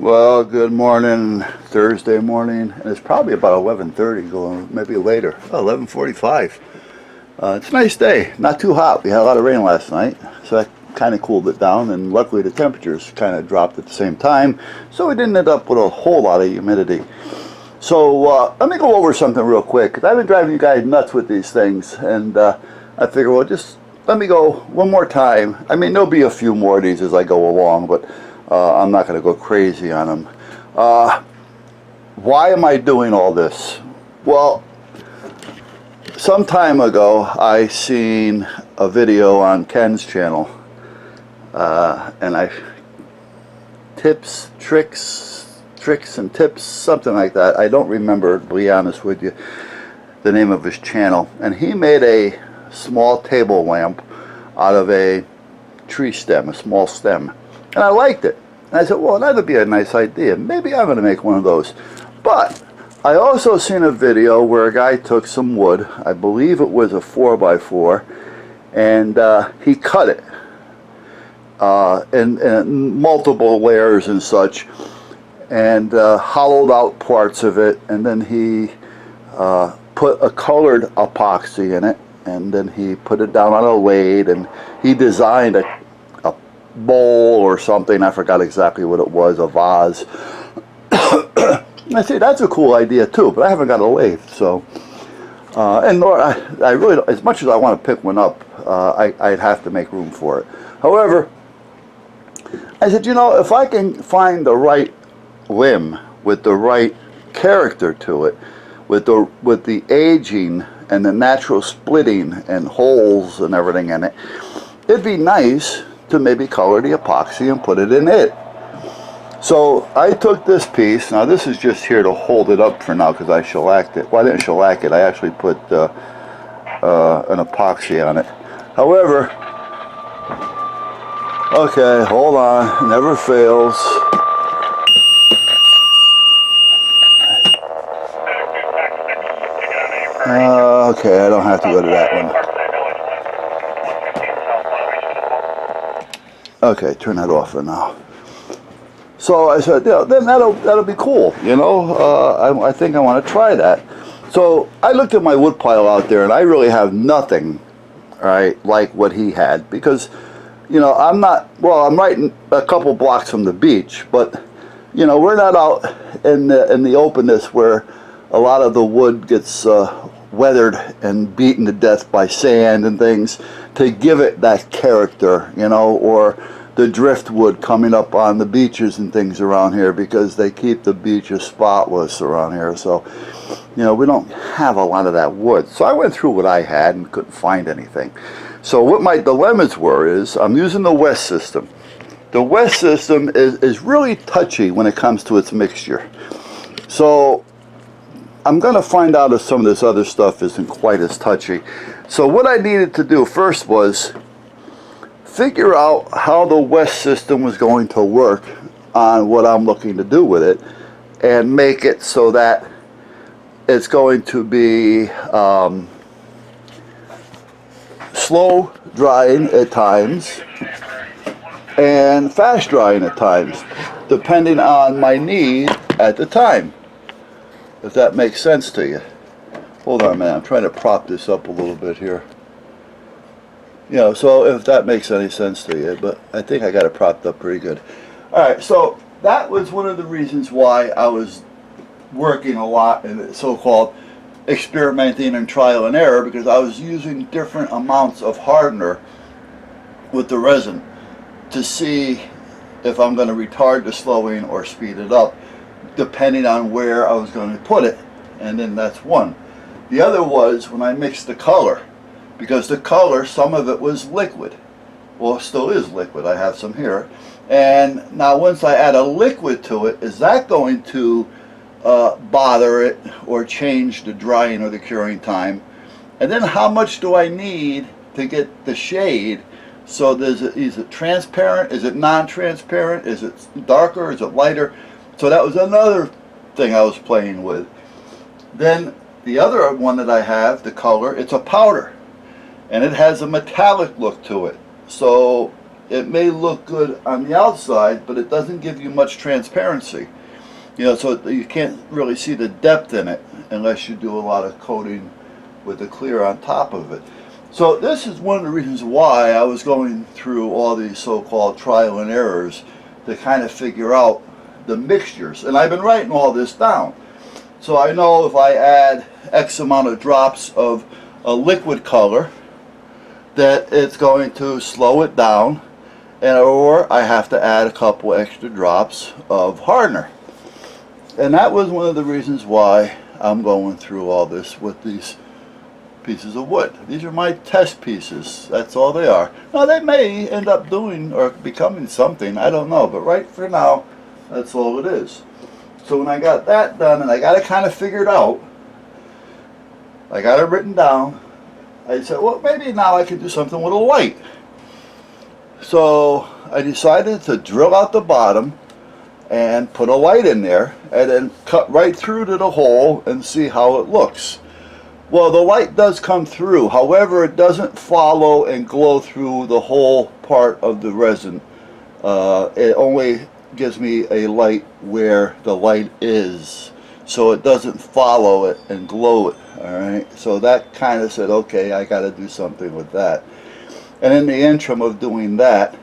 Well, good morning, Thursday morning, and it's probably about 11:30, going maybe later. Oh, 11:45. It's a nice day, not too hot. We had a lot of rain last night, so that kind of cooled it down, and luckily the temperatures kind of dropped at the same time, so we didn't end up with a whole lot of humidity. So let me go over something real quick, because I've been driving you guys nuts with these things, and I figure, well, just let me go one more time. I mean, there'll be a few more of these as I go along, but I'm not going to go crazy on them. Why am I doing all this? Well, some time ago I seen a video on Ken's channel, and tricks and tips, something like that. I don't remember, to be honest with you, the name of his channel. And he made a small table lamp out of a tree stem, a small stem. And I liked it. And I said, well, that would be a nice idea. Maybe I'm going to make one of those. But I also seen a video where a guy took some wood, I believe it was a 4x4, and he cut it in multiple layers and such, and hollowed out parts of it, and then he put a colored epoxy in it, and then he put it down on a lathe, and he designed a bowl or something. I forgot exactly what it was, a vase. I say that's a cool idea too, but I haven't got a lathe, so and nor I really, as much as I want to pick one up, I'd have to make room for it. However, I said, you know, if I can find the right limb with the right character to it, with the aging and the natural splitting and holes and everything in it, it'd be nice to maybe color the epoxy and put it in it. So I took this piece. Now this is just here to hold it up for now because I shellacked it. Well, I didn't shellac it. I actually put an epoxy on it. However, okay, hold on. Never fails. Okay, I don't have to go to that one. Okay, turn that off for now. So I said, yeah, then that'll be cool, you know. I think I want to try that. So I looked at my wood pile out there, and I really have nothing, right, like what he had, because, you know, I'm right a couple blocks from the beach, but, you know, we're not out in the openness where a lot of the wood gets weathered and beaten to death by sand and things to give it that character, you know, or the driftwood coming up on the beaches and things around here, because they keep the beaches spotless around here. So, you know, we don't have a lot of that wood. So I went through what I had and couldn't find anything. So what my dilemmas were is I'm using the West system. The West system is really touchy when it comes to its mixture. So I'm going to find out if some of this other stuff isn't quite as touchy. So what I needed to do first was figure out how the West system was going to work on what I'm looking to do with it, and make it so that it's going to be slow drying at times and fast drying at times, depending on my need at the time. If that makes sense to you. Hold on a minute, I'm trying to prop this up a little bit here. You know, so if that makes any sense to you, but I think I got it propped up pretty good. Alright, so that was one of the reasons why I was working a lot in so-called experimenting and trial and error, because I was using different amounts of hardener with the resin to see if I'm going to retard the slowing or speed it up, depending on where I was going to put it. And then that's one. The other was when I mixed the color, because the color, some of it was liquid. Well, it still is liquid. I have some here. And now once I add a liquid to it, is that going to bother it or change the drying or the curing time? And then how much do I need to get the shade? So is it transparent? Is it non-transparent? Is it darker? Is it lighter? So that was another thing I was playing with. Then the other one that I have, the color, it's a powder, and it has a metallic look to it. So it may look good on the outside, but it doesn't give you much transparency. You know, so you can't really see the depth in it unless you do a lot of coating with the clear on top of it. So this is one of the reasons why I was going through all these so-called trial and errors to kind of figure out the mixtures. And I've been writing all this down. So I know if I add X amount of drops of a liquid color, that it's going to slow it down, and or I have to add a couple extra drops of hardener. And that was one of the reasons why I'm going through all this with these pieces of wood. These are my test pieces. That's all they are. Now they may end up doing or becoming something, I don't know, but right for now, that's all it is. So when I got that done and I got it kind of figured out, I got it written down, I said, well, maybe now I can do something with a light. So I decided to drill out the bottom and put a light in there and then cut right through to the hole and see how it looks. Well, the light does come through, however it doesn't follow and glow through the whole part of the resin. It only gives me a light where the light is, so it doesn't follow it and glow it. Alright, so that kind of said, okay, I got to do something with that. And in the interim of doing that,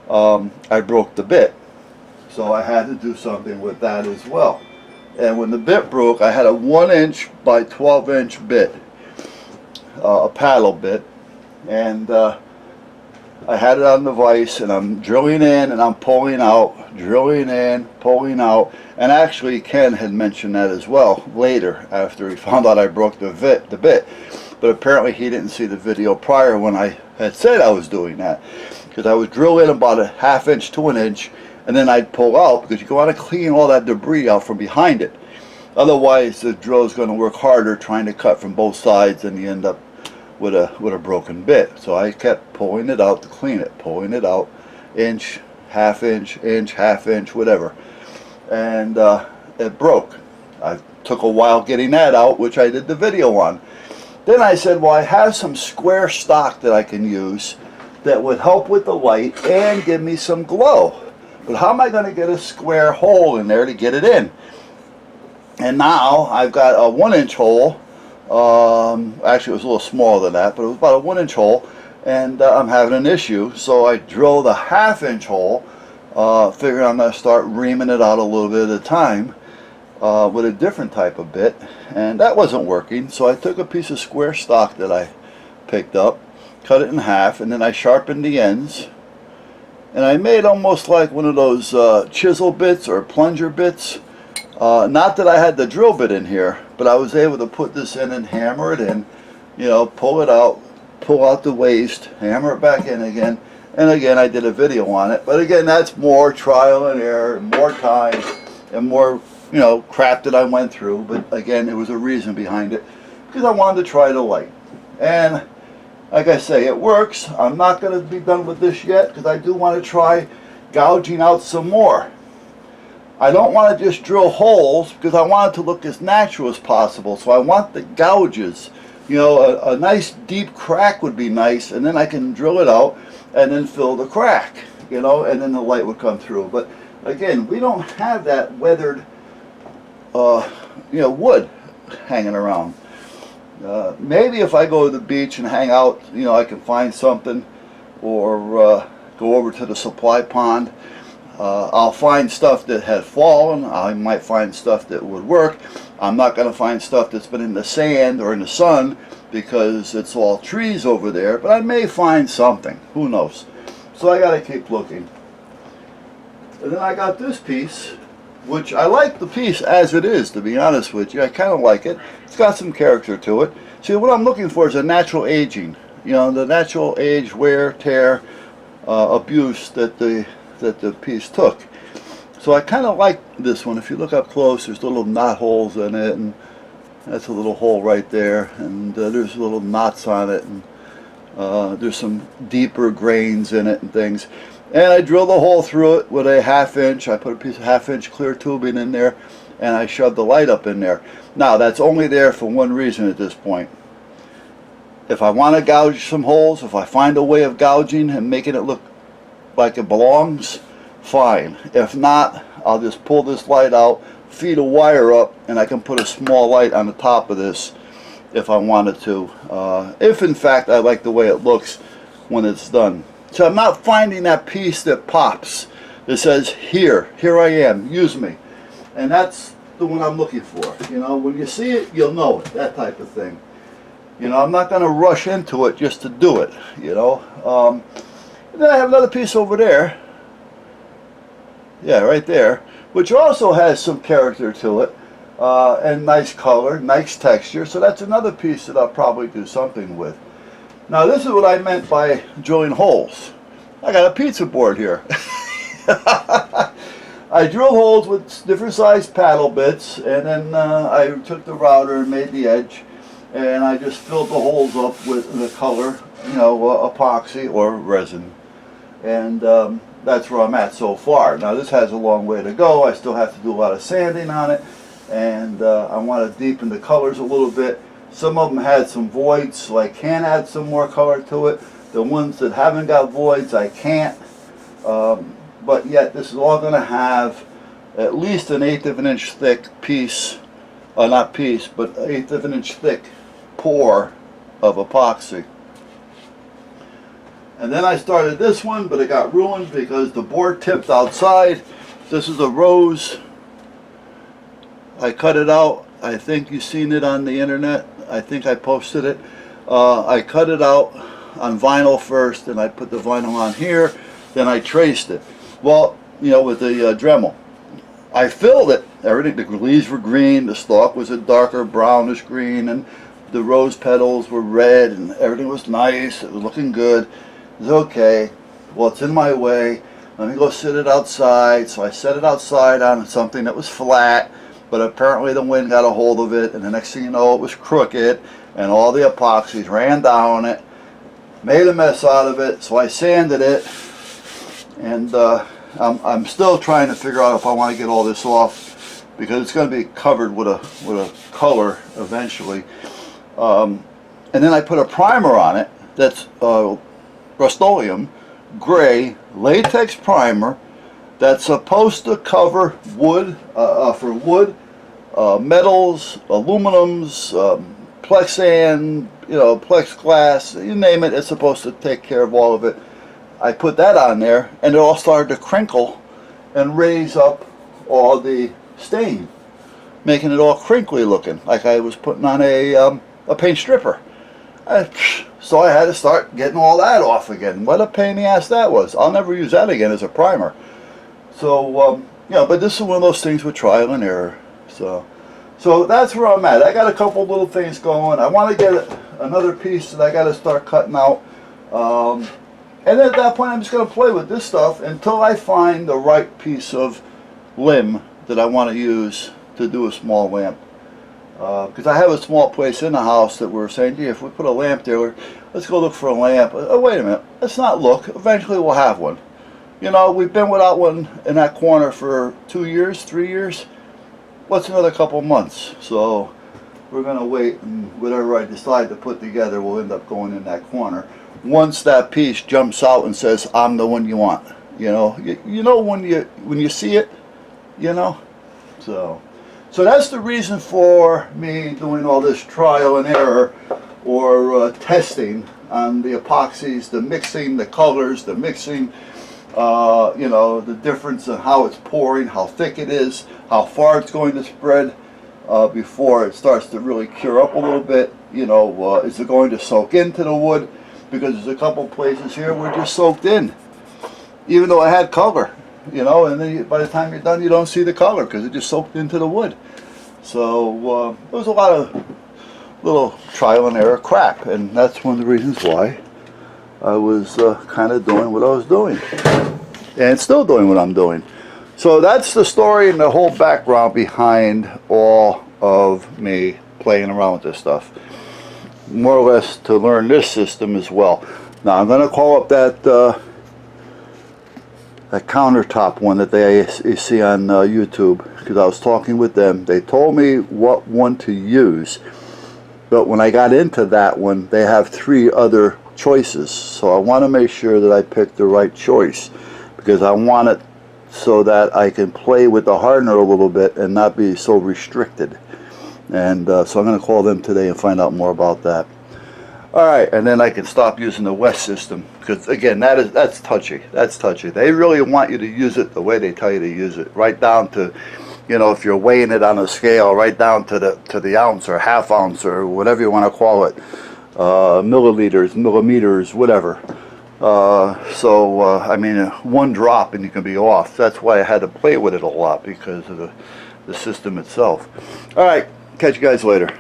I broke the bit, so I had to do something with that as well. And when the bit broke, I had a 1" by 12" bit, a paddle bit, and I had it on the vise, and I'm drilling in and I'm pulling out, drilling in, pulling out. And actually Ken had mentioned that as well later after he found out I broke the bit. But apparently he didn't see the video prior when I had said I was doing that, because I would drill in about a 1/2 inch to 1 inch, and then I'd pull out, because you want to clean all that debris out from behind it. Otherwise the drill is going to work harder trying to cut from both sides, and you end up with a broken bit. So I kept pulling it out to clean it, pulling it out, inch, 1/2 inch, inch, 1/2 inch, whatever. And it broke. I took a while getting that out, which I did the video on. Then I said, well, I have some square stock that I can use that would help with the light and give me some glow. But how am I going to get a square hole in there to get it in? And now I've got a 1" hole. Actually it was a little smaller than that, but it was about a 1" hole, and I'm having an issue. So I drilled a 1/2 hole, figuring I'm going to start reaming it out a little bit at a time with a different type of bit, and that wasn't working. So I took a piece of square stock that I picked up, cut it in half, and then I sharpened the ends, and I made almost like one of those chisel bits or plunger bits. Not that I had the drill bit in here, but I was able to put this in and hammer it in, you know, pull it out, pull out the waste, hammer it back in again, and again I did a video on it. But again, that's more trial and error, more time, and more, you know, crap that I went through. But again, there was a reason behind it, because I wanted to try the light. And like I say, it works. I'm not going to be done with this yet, because I do want to try gouging out some more. I don't want to just drill holes, because I want it to look as natural as possible. So I want the gouges. You know, a nice deep crack would be nice, and then I can drill it out and then fill the crack, you know, and then the light would come through. But again, we don't have that weathered, you know, wood hanging around. Maybe if I go to the beach and hang out, you know, I can find something, or go over to the supply pond. I'll find stuff that had fallen. I might find stuff that would work. I'm not going to find stuff that's been in the sand or in the sun, because it's all trees over there, but I may find something. Who knows? So I got to keep looking. And then I got this piece, which I like the piece as it is, to be honest with you. I kind of like it. It's got some character to it. See, what I'm looking for is a natural aging. You know, the natural age, wear, tear, abuse that the piece took. So I kind of like this one. If you look up close, there's little knot holes in it, and that's a little hole right there, and there's little knots on it, and there's some deeper grains in it and things. And I drilled a hole through it with a 1/2 inch. I put a piece of 1/2 inch clear tubing in there, and I shoved the light up in there. Now that's only there for one reason at this point. If I want to gouge some holes, if I find a way of gouging and making it look like it belongs, fine. If not, I'll just pull this light out, feed a wire up, and I can put a small light on the top of this if I wanted to. If in fact I like the way it looks when it's done. So I'm not finding that piece that pops. It says, here I am, use me. And that's the one I'm looking for. You know, when you see it, you'll know it, that type of thing. You know, I'm not going to rush into it just to do it, you know. And then I have another piece over there. Yeah, right there, which also has some character to it, and nice color, nice texture. So that's another piece that I'll probably do something with. Now this is what I meant by drilling holes. I got a pizza board here. I drilled holes with different sized paddle bits, and then I took the router and made the edge, and I just filled the holes up with the color, you know, epoxy or resin. And that's where I'm at so far. Now this has a long way to go. I still have to do a lot of sanding on it, and I want to deepen the colors a little bit. Some of them had some voids, so I can add some more color to it. The ones that haven't got voids, I can't. But yet this is all going to have at least an 1/8 of an inch thick piece, not piece, but 1/8 of an inch thick pour of epoxy. And then I started this one, but it got ruined because the board tipped outside. This is a rose. I cut it out. I think you've seen it on the internet. I think I posted it. I cut it out on vinyl first, and I put the vinyl on here. Then I traced it. Well, you know, with the Dremel. I filled it. Everything, the leaves were green, the stalk was a darker brownish green, and the rose petals were red, and everything was nice. It was looking good. It's okay. Well, it's in my way. Let me go sit it outside. So I set it outside on something that was flat, but apparently the wind got a hold of it, and the next thing you know, it was crooked, and all the epoxies ran down it, made a mess out of it. So I sanded it, and I'm still trying to figure out if I want to get all this off, because it's going to be covered with a color eventually. And then I put a primer on it that's Rust-Oleum gray latex primer that's supposed to cover wood, for wood, metals, aluminums, plexan, you know, plexiglass, you name it. It's supposed to take care of all of it. I put that on there, and it all started to crinkle and raise up all the stain, making it all crinkly looking, like I was putting on a paint stripper. So I had to start getting all that off again. What a pain in the ass that was. I'll never use that again as a primer. So, yeah, but this is one of those things with trial and error. So that's where I'm at. I got a couple little things going. I want to get another piece that I got to start cutting out. And then at that point, I'm just going to play with this stuff until I find the right piece of limb that I want to use to do a small lamp. Because I have a small place in the house that we're saying, gee, if we put a lamp there, let's go look for a lamp. Oh, wait a minute, let's not look. Eventually we'll have one. You know, we've been without one in that corner for 2 years, 3 years. What's another couple months? So we're going to wait, and whatever I decide to put together will end up going in that corner. Once that piece jumps out and says, I'm the one you want. You know, you know when you see it, you know. So that's the reason for me doing all this trial and error, or testing on the epoxies, the mixing, the colors, the mixing, you know, the difference in how it's pouring, how thick it is, how far it's going to spread before it starts to really cure up a little bit. You know, is it going to soak into the wood? Because there's a couple places here where it's just soaked in, even though it had color. You know, and then by the time you're done, you don't see the color because it just soaked into the wood. So there was a lot of little trial and error crap, and that's one of the reasons why I was kind of doing what I was doing, and still doing what I'm doing. So that's the story and the whole background behind all of me playing around with this stuff. More or less to learn this system as well. Now I'm going to call up that countertop one that you see on YouTube, because I was talking with them. They told me what one to use, but when I got into that one, they have 3 other choices, so I want to make sure that I pick the right choice. because I want it so that I can play with the hardener a little bit and not be so restricted. And so I'm going to call them today and find out more about that. Alright, and then I can stop using the West system, because again, that's touchy. That's touchy. They really want you to use it the way they tell you to use it, right down to, you know, if you're weighing it on a scale, right down to the ounce or half ounce or whatever you want to call it, milliliters, millimeters, whatever. I mean, one drop and you can be off. That's why I had to play with it a lot, because of the system itself. Alright, catch you guys later.